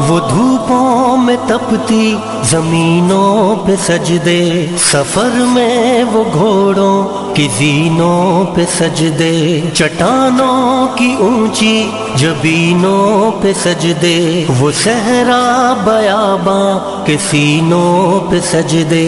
وہ دھوپوں میں تپتی زمینوں پہ سجدے، سفر میں وہ گھوڑوں کی زینوں پہ سجدے، چٹانوں کی اونچی جبینوں پہ سجدے، وہ صحرا بیاباں کے سینوں پہ سجدے،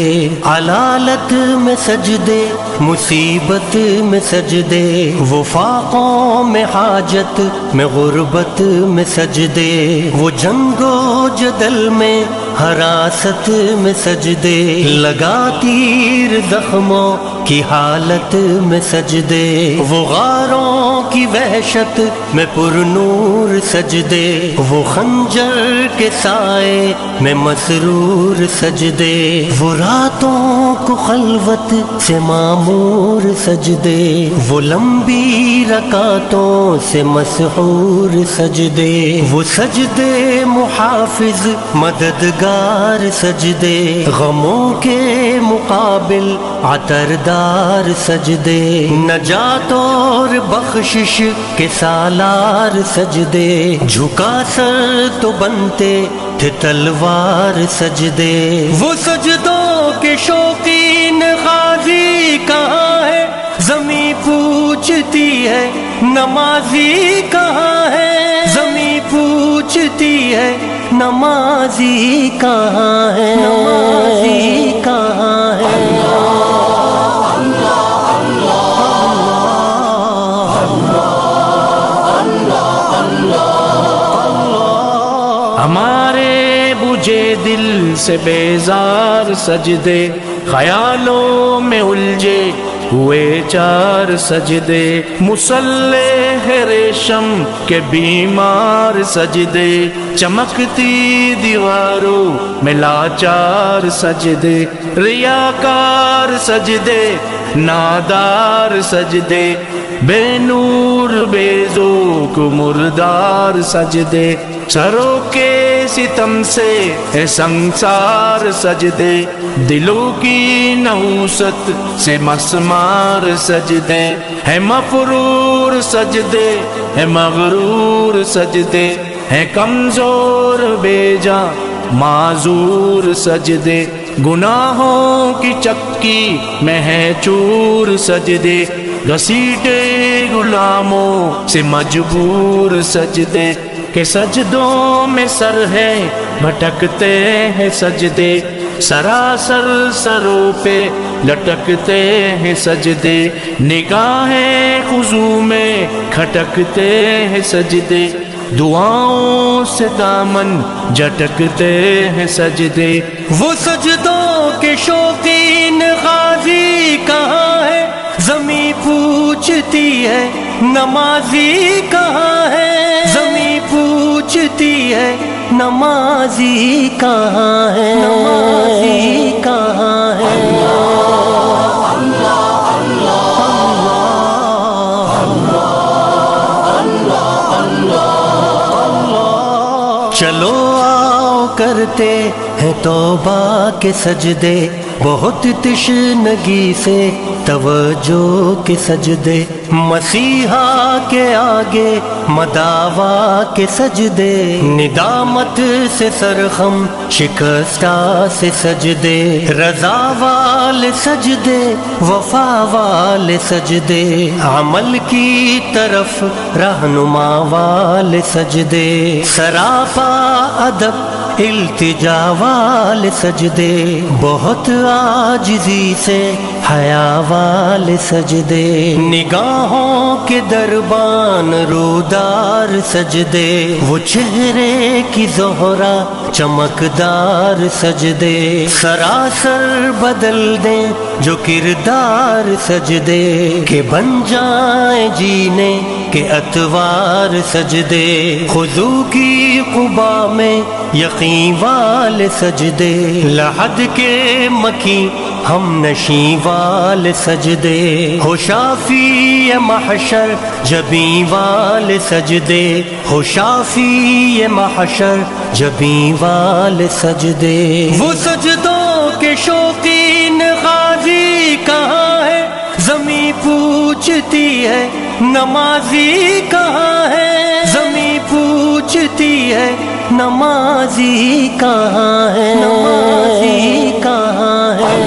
علالت میں سجدے، مصیبت میں سجدے، وہ فاقوں میں حاجت میں غربت میں سجدے، وہ جنگ و جدل میں حراست میں سجدے، لگا تیر زخموں کی حالت میں سجدے، وہ غاروں کی وحشت میں پرنور سجدے، وہ خنجر کے سائے میں مسرور سجدے، وہ راتوں کو خلوت سے معمور سجدے، وہ لمبی رکعتوں سے مسحور سجدے، وہ سجدے محافظ مددگار سجدے، غموں کے مقابل عطردار سجدے، نجات اور بخشش کے سالار سجدے، جھکا سر تو بنتے تھے تلوار سجدے، وہ سجدوں کے شوقین غازی کہاں ہے، زمیں پوچھتی ہے نمازی کہاں ہے، زمیں پوچھتی ہے نمازی کہاں ہے، نمازی کہاں ہے۔ ہمارے بجھے دل سے بیزار سجدے، خیالوں میں الجھے ہوئے چار سجدے، مصلح ریشم کے بیمار سجدے، چمکتی دیواروں میں لاچار سجدے، ریاکار سجدے، نادار سجدے، بے نور بے ذوق مردار سجدے، سروں کے ستم سے ہے سنسار سجدے، دلوں کی نحوست سے مسمار سجدے، ہے مفرور سجدے، ہے مغرور سجدے، ہے کمزور بے جان معذور سجدے، گناہوں کی چکی میں ہے چور سجدے، گھسیٹے غلاموں سے مجبور سجدے، کہ سجدوں میں سر ہے بھٹکتے ہیں سجدے، سراسر سروں پہ لٹکتے ہیں سجدے، نگاہیں خضوع میں کھٹکتے ہیں سجدے، دعاؤں سے دامن جھٹکتے ہیں سجدے، وہ سجدوں کے شوقین غازی کہاں ہے، زمیں پوچھتی ہے نمازی کہاں ہے، زمیں پوچھتی ہے نمازی کہاں ہے، نمازی کہاں ہے۔ چلو آؤ کرتے ہیں توبہ کے سجدے، بہت تشنگی سے توجہ کے سجدے، مسیحا کے آگے مداوا کے سجدے، ندامت سے سرخم شکستہ سے سجدے، رضا والے سجدے، وفا والے سجدے، عمل کی طرف رہنما والے سجدے، سراپا ادب التجا والے سجدے، بہت عاجزی سے حیا والے سجدے، نگاہوں کے دربان رودار سجدے، وہ چہرے کی زہرا چمکدار سجدے، سراسر بدل دیں جو کردار سجدے، کہ بن جائیں جینے کے اتوار سجدے، خضوع کی قبا میں یقین والے سجدے، لحد کے مکی ہم نشیں والے سجدے، ہو شافی محشر جبیں والے سجدے، ہو شافی محشر جبیں والے سجدے، وہ سجدوں کے شوقین غازی نمازی کہاں ہے زمیں پوچھتی ہے، نمازی کہاں ہے زمیں پوچھتی ہے، نمازی کہاں ہے، نمازی کہاں ہے۔